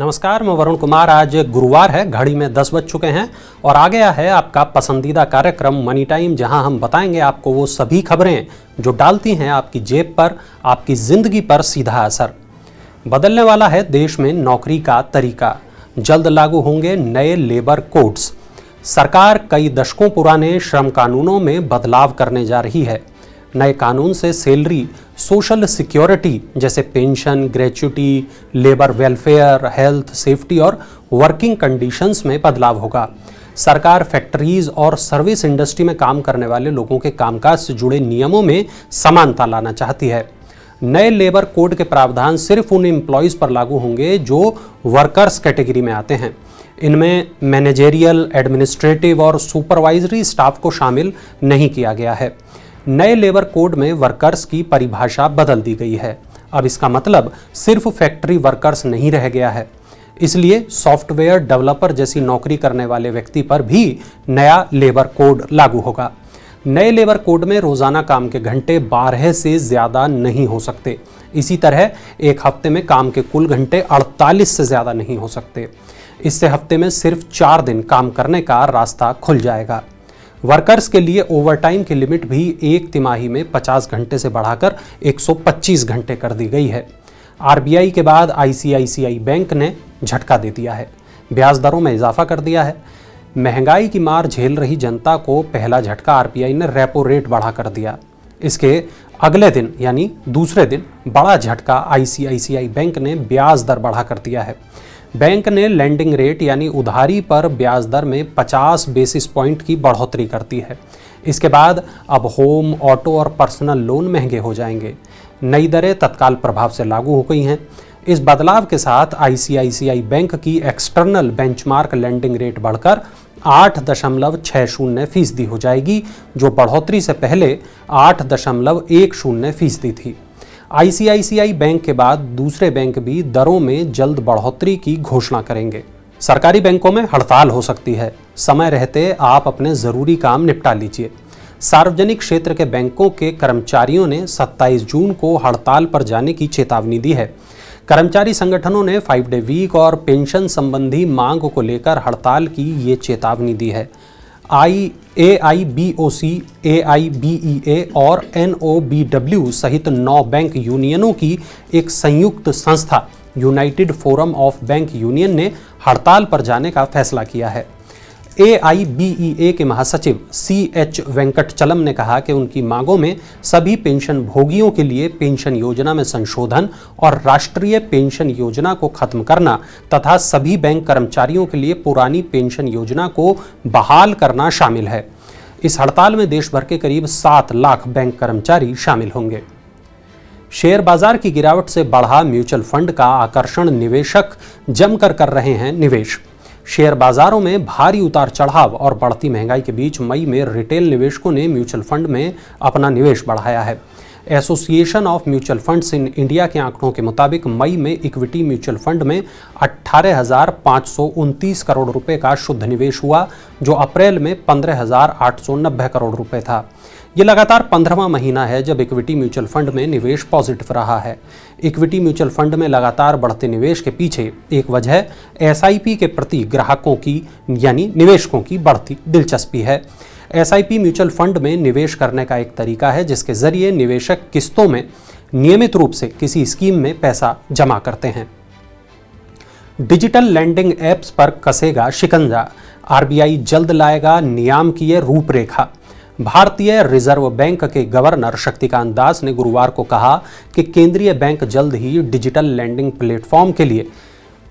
नमस्कार, मैं वरुण कुमार। आज गुरुवार है, घड़ी में 10 बज चुके हैं और आ गया है आपका पसंदीदा कार्यक्रम मनी टाइम, जहां हम बताएंगे आपको वो सभी खबरें जो डालती हैं आपकी जेब पर, आपकी जिंदगी पर सीधा असर। बदलने वाला है देश में नौकरी का तरीका, जल्द लागू होंगे नए लेबर कोड्स। सरकार कई दशकों पुराने श्रम कानूनों में बदलाव करने जा रही है। नए कानून से सैलरी, सोशल सिक्योरिटी जैसे pension, gratuity, labour welfare, health, safety और वर्किंग कंडीशंस में बदलाव होगा। सरकार फैक्ट्रीज और सर्विस इंडस्ट्री में काम करने वाले लोगों के कामकाज से जुड़े नियमों में समानता लाना चाहती है। नए लेबर कोड के प्रावधान सिर्फ उन एम्प्लॉयज़ पर लागू होंगे जो वर्कर्स कैटेगरी में आते हैं। इनमें मैनेजेरियल, एडमिनिस्ट्रेटिव और सुपरवाइजरी स्टाफ को शामिल नहीं किया गया है। नए लेबर कोड में वर्कर्स की परिभाषा बदल दी गई है। अब इसका मतलब सिर्फ फैक्ट्री वर्कर्स नहीं रह गया है। इसलिए सॉफ्टवेयर डेवलपर जैसी नौकरी करने वाले व्यक्ति पर भी नया लेबर कोड लागू होगा। नए लेबर कोड में रोजाना काम के घंटे 12 से ज़्यादा नहीं हो सकते। इसी तरह एक हफ्ते में काम के कुल घंटे 48 से ज़्यादा नहीं हो सकते। इससे हफ्ते में सिर्फ 4 दिन काम करने का रास्ता खुल जाएगा। वर्कर्स के लिए ओवरटाइम की लिमिट भी एक तिमाही में 50 घंटे से बढ़ाकर 125 घंटे कर दी गई है। आरबीआई के बाद आईसीआईसीआई बैंक ने झटका दे दिया है, ब्याज दरों में इजाफा कर दिया है। महंगाई की मार झेल रही जनता को पहला झटका आरबीआई ने रेपो रेट बढ़ा कर दिया। इसके अगले दिन यानी दूसरे दिन बड़ा झटका आईसीआईसीआई बैंक ने ब्याज दर बढ़ा कर दिया है। बैंक ने लेंडिंग रेट यानी उधारी पर ब्याज दर में 50 बेसिस पॉइंट की बढ़ोतरी कर दी है। इसके बाद अब होम, ऑटो और पर्सनल लोन महंगे हो जाएंगे। नई दरें तत्काल प्रभाव से लागू हो गई हैं। इस बदलाव के साथ आईसीआईसीआई बैंक की एक्सटर्नल बेंचमार्क लेंडिंग रेट बढ़कर 8.60% हो जाएगी, जो बढ़ोतरी से पहले 8.10% थी। आईसीआईसीआई बैंक के बाद दूसरे बैंक भी दरों में जल्द बढ़ोतरी की घोषणा करेंगे। सरकारी बैंकों में हड़ताल हो सकती है। समय रहते आप अपने ज़रूरी काम निपटा लीजिए। सार्वजनिक क्षेत्र के बैंकों के कर्मचारियों ने 27 जून को हड़ताल पर जाने की चेतावनी दी है। कर्मचारी संगठनों ने 5 डे वीक और पेंशन संबंधी मांग को लेकर हड़ताल की ये चेतावनी दी है। AIBOC, AIBEA और NOBW सहित 9 बैंक यूनियनों की एक संयुक्त संस्था United forum of bank union ने हड़ताल पर जाने का फैसला किया है। AIBEA के महासचिव CH वेंकटचलम ने कहा कि उनकी मांगों में सभी पेंशन भोगियों के लिए पेंशन योजना में संशोधन और राष्ट्रीय पेंशन योजना को खत्म करना तथा सभी बैंक कर्मचारियों के लिए पुरानी पेंशन योजना को बहाल करना शामिल है। इस हड़ताल में देश भर के करीब 7 लाख बैंक कर्मचारी शामिल होंगे। शेयर बाजार की गिरावट से बढ़ा म्यूचुअल फंड का आकर्षण, निवेशक जमकर कर रहे हैं निवेश। शेयर बाजारों में भारी उतार चढ़ाव और बढ़ती महंगाई के बीच मई में रिटेल निवेशकों ने म्यूचुअल फंड में अपना निवेश बढ़ाया है। Association of mutual funds in India के आंकड़ों के मुताबिक मई में इक्विटी म्यूचुअल फंड में 18,529 करोड़ रुपए का शुद्ध निवेश हुआ, जो अप्रैल में 15,890 करोड़ रुपए था। ये लगातार 15वां महीना है जब इक्विटी म्यूचुअल फंड में निवेश पॉजिटिव रहा है। इक्विटी म्यूचुअल फंड में लगातार बढ़ते निवेश के पीछे एक वजह एसआईपी के प्रति ग्राहकों की यानी निवेशकों की बढ़ती दिलचस्पी है। एसआईपी म्यूचुअल फंड में निवेश करने का एक तरीका है जिसके जरिए निवेशक किस्तों में नियमित रूप से किसी स्कीम में पैसा जमा करते हैं। डिजिटल लैंडिंग एप्स पर कसेगा शिकंजा, आरबीआई जल्द लाएगा नियामकीय रूपरेखा। भारतीय रिजर्व बैंक के गवर्नर शक्तिकांत दास ने गुरुवार को कहा कि केंद्रीय बैंक जल्द ही डिजिटल लैंडिंग प्लेटफॉर्म के लिए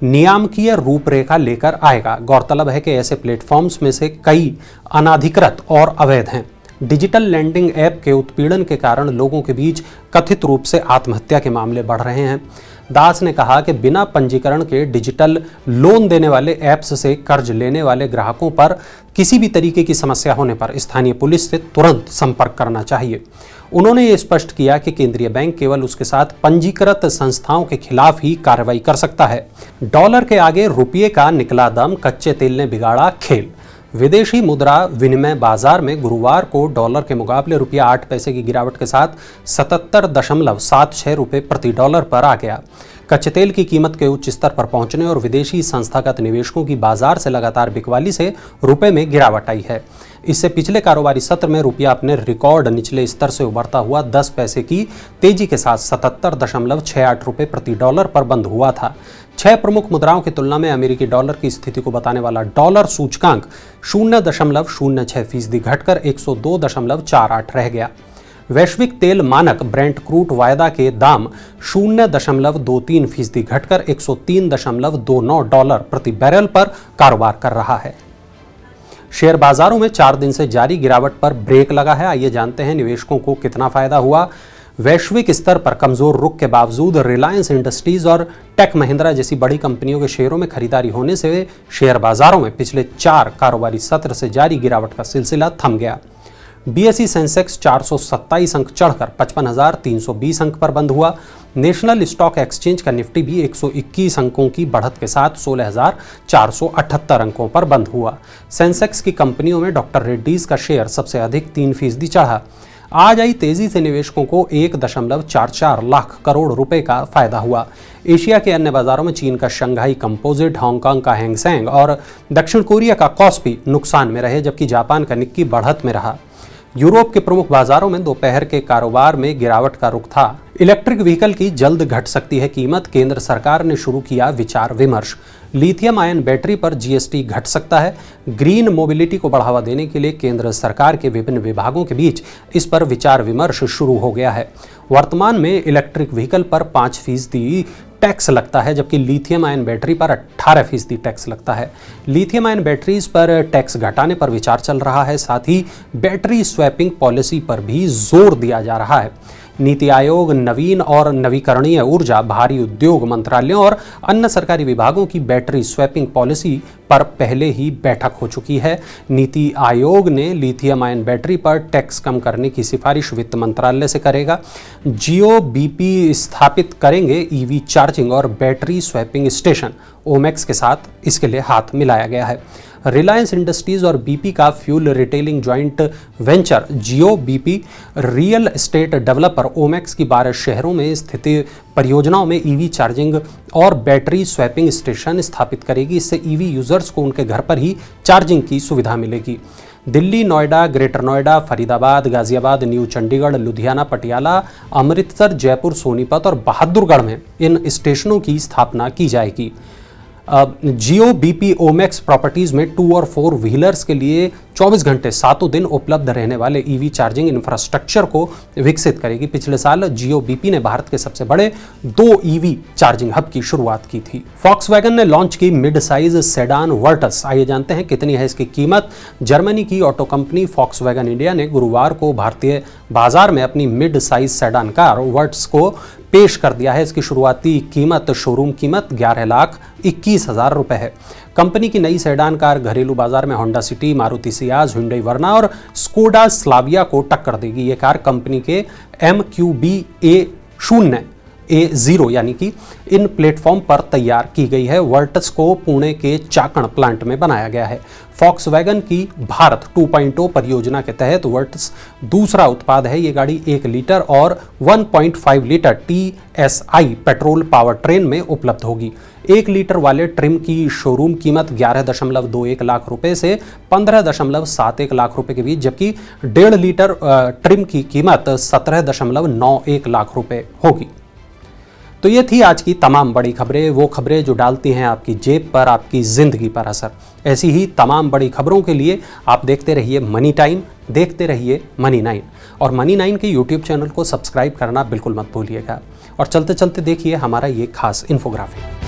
नियामकीय रूपरेखा लेकर आएगा। गौरतलब है कि ऐसे प्लेटफॉर्म्स में से कई अनाधिकृत और अवैध हैं। डिजिटल लैंडिंग ऐप के उत्पीड़न के कारण लोगों के बीच कथित रूप से आत्महत्या के मामले बढ़ रहे हैं। दास ने कहा कि बिना पंजीकरण के डिजिटल लोन देने वाले ऐप्स से कर्ज लेने वाले ग्राहकों पर किसी भी तरीके की समस्या होने पर स्थानीय पुलिस से तुरंत संपर्क करना चाहिए। उन्होंने ये स्पष्ट किया कि केंद्रीय बैंक केवल उसके साथ पंजीकृत संस्थाओं के खिलाफ ही कार्रवाई कर सकता है। डॉलर के आगे रुपये का निकला दम, कच्चे तेल ने बिगाड़ा खेल। विदेशी मुद्रा विनिमय बाजार में गुरुवार को डॉलर के मुकाबले रुपया 8 पैसे की गिरावट के साथ 77.76 रुपये प्रति डॉलर पर आ गया। कच्चे तेल की कीमत के उच्च स्तर पर पहुंचने और विदेशी संस्थागत निवेशकों की बाजार से लगातार बिकवाली से रुपए में गिरावट आई है। इससे पिछले कारोबारी सत्र में रुपया अपने रिकॉर्ड निचले स्तर से उभरता हुआ 10 पैसे की तेजी के साथ 77.68 रुपए प्रति डॉलर पर बंद हुआ था। 6 प्रमुख मुद्राओं की तुलना में अमेरिकी डॉलर की स्थिति को बताने वाला डॉलर सूचकांक 0.06% घटकर 102.48 रह गया। वैश्विक तेल मानक ब्रेंट क्रूड वायदा के दाम 0.23% घटकर 103.29 डॉलर प्रति बैरल पर कारोबार कर रहा है। शेयर बाजारों में 4 दिन से जारी गिरावट पर ब्रेक लगा है। आइए जानते हैं निवेशकों को कितना फायदा हुआ। वैश्विक स्तर पर कमजोर रुख के बावजूद रिलायंस इंडस्ट्रीज और टेक महिंद्रा जैसी बड़ी कंपनियों के शेयरों में खरीदारी होने से शेयर बाजारों में पिछले 4 कारोबारी सत्र से जारी गिरावट का सिलसिला थम गया। बीएसई सेंसेक्स 427 अंक चढ़कर 55,320 अंक पर बंद हुआ। नेशनल स्टॉक एक्सचेंज का निफ्टी भी 121 अंकों की बढ़त के साथ 16,478 अंकों पर बंद हुआ। सेंसेक्स की कंपनियों में डॉक्टर रेड्डीज का शेयर सबसे अधिक 3% चढ़ा। आज आई तेजी से निवेशकों को 1.44 लाख करोड़ रुपए का फायदा हुआ। एशिया के अन्य बाजारों में चीन का शंघाई कंपोजिट, हांगकांग का हैंगसेंग और दक्षिण कोरिया का कॉस्पी नुकसान में रहे, जबकि जापान का निक्की बढ़त में रहा। यूरोप के प्रमुख बाजारों में दोपहर के कारोबार में गिरावट का रुख था। इलेक्ट्रिक व्हीकल की जल्द घट सकती है कीमत, केंद्र सरकार ने शुरू किया विचार विमर्श। लिथियम आयन बैटरी पर जीएसटी घट सकता है। ग्रीन मोबिलिटी को बढ़ावा देने के लिए केंद्र सरकार के विभिन्न विभागों के बीच इस पर विचार विमर्श शुरू हो गया है। वर्तमान में इलेक्ट्रिक व्हीकल पर 5% टैक्स लगता है, जबकि लिथियम आयन बैटरी पर 18% टैक्स लगता है। लिथियम आयन बैटरीज पर टैक्स घटाने पर विचार चल रहा है। साथ ही बैटरी स्वैपिंग पॉलिसी पर भी जोर दिया जा रहा है। नीति आयोग, नवीन और नवीकरणीय ऊर्जा, भारी उद्योग मंत्रालयों और अन्य सरकारी विभागों की बैटरी स्वैपिंग पॉलिसी पर पहले ही बैठक हो चुकी है। नीति आयोग ने लिथियम आयन बैटरी पर टैक्स कम करने की सिफारिश वित्त मंत्रालय से करेगा। जियो बीपी स्थापित करेंगे ईवी चार्जिंग और बैटरी स्वैपिंग स्टेशन। ओमेक्स के साथ इसके लिए हाथ मिलाया गया है। रिलायंस इंडस्ट्रीज और बीपी का fuel retailing joint venture Jio BP real estate developer Omaxe की 12 शहरों में स्थित परियोजनाओं में ईवी चार्जिंग और बैटरी स्वैपिंग स्टेशन स्थापित करेगी। इससे ईवी यूजर्स को उनके घर पर ही चार्जिंग की सुविधा मिलेगी। दिल्ली, नोएडा, ग्रेटर नोएडा, फरीदाबाद, गाजियाबाद, न्यू चंडीगढ़, लुधियाना, पटियाला, अमृतसर, जयपुर, सोनीपत और बहादुरगढ़ में इन स्टेशनों की स्थापना की जाएगी। जियो बीपी ओमेक्स प्रॉपर्टीज में 2 और 4 व्हीलर्स के लिए 24 घंटे सातों दिन उपलब्ध रहने वाले ईवी चार्जिंग इंफ्रास्ट्रक्चर को विकसित करेगी। पिछले साल जियो बीपी ने भारत के सबसे बड़े 2 ईवी चार्जिंग हब की शुरुआत की थी। फॉक्सवैगन ने लॉन्च की मिड साइज सेडान वर्टस। आइए जानते हैं कितनी है इसकी कीमत। जर्मनी की ऑटो कंपनी फॉक्सवैगन इंडिया ने गुरुवार को भारतीय बाजार में अपनी mid size sedan car Virtus को पेश कर दिया है। इसकी शुरुआती कीमत, शोरूम कीमत 11,21,000 रुपए है। कंपनी की नई सेडान कार घरेलू बाजार में Honda City, Maruti Ciaz, Hyundai Verna और स्कोडा स्लाविया को टक्कर देगी। ये कार कंपनी के MQB A0 यानी कि इन प्लेटफॉर्म पर तैयार की गई है। वर्टस को पुणे के चाकण प्लांट में बनाया गया है। फॉक्सवैगन की भारत 2.0 परियोजना के तहत वर्टस दूसरा उत्पाद है। ये गाड़ी 1 लीटर और 1.5 litre TSI petrol power train में उपलब्ध होगी। 1 लीटर वाले ट्रिम की शोरूम कीमत 11.21 लाख रुपए से 15.71 लाख रुपए के बीच, जबकि 1.5 लीटर ट्रिम की कीमत 17.91 लाख रुपए होगी। तो ये थी आज की तमाम बड़ी खबरें, वो खबरें जो डालती हैं आपकी जेब पर, आपकी ज़िंदगी पर असर। ऐसी ही तमाम बड़ी खबरों के लिए आप देखते रहिए मनी टाइम, देखते रहिए मनी 9 और मनी 9 के यूट्यूब चैनल को सब्सक्राइब करना बिल्कुल मत भूलिएगा। और चलते चलते देखिए हमारा ये खास इन्फोग्राफिक।